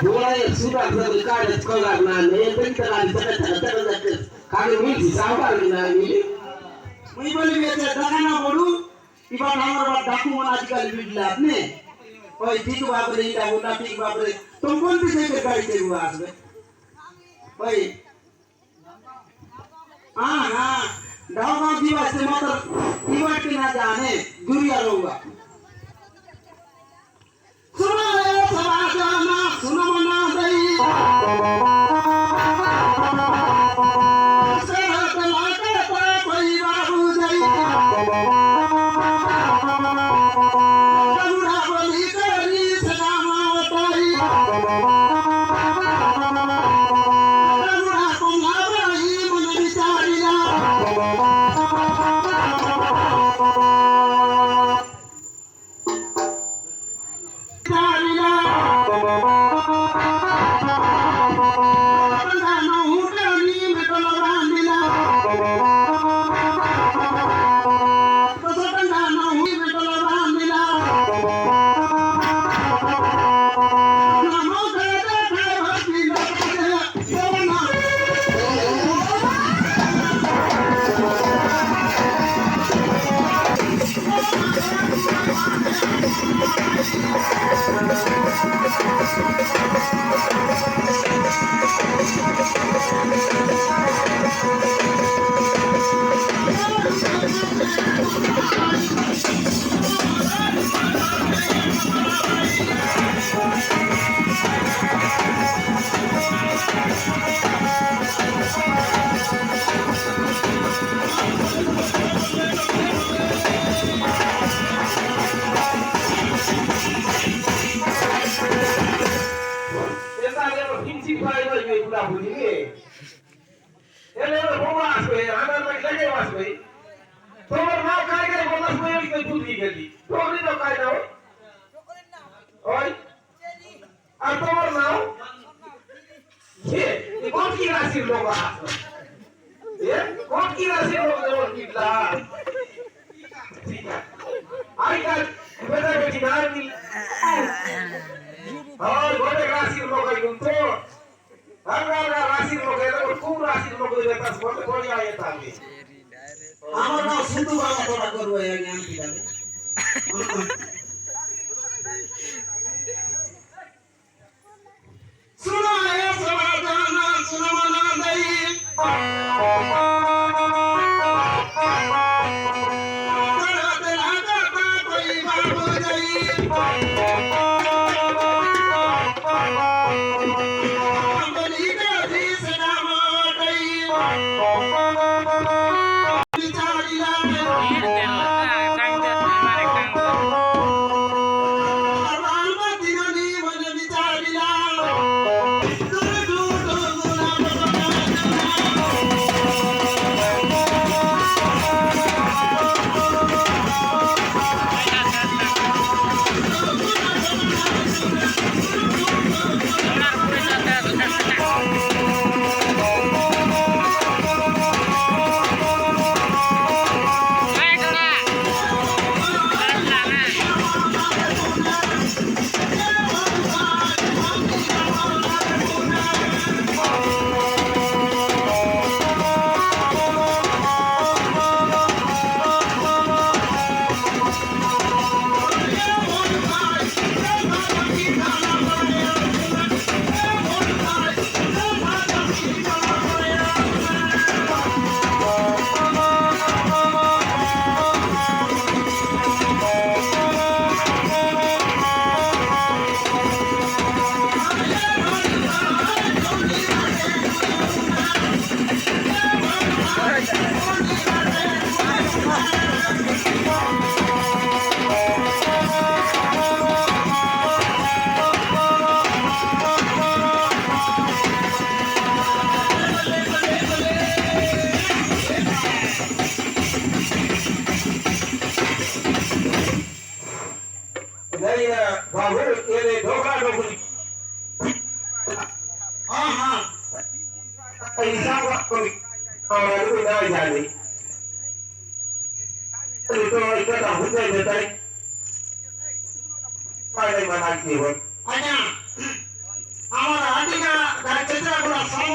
डोळा सुद्धा जर काढत कळणार नाही तरी तर आधी सगळं काढ मी सांभाळली नाही मी बोली मी दगाना बोलू इबा नामर डाकू मन आजकल बिडला आपने ओए ठीक बाप रे इला होता ठीक बाप रे तुम कौन सी से गाड़ी से हुआ आसबे ओए हां गाँव की बात से मतलब इवा के ना जाने दुनिया लोगा सुनो रे समाजना सुनो मना दई আমার আটিকা গাড়ি চেতনা গুলা সব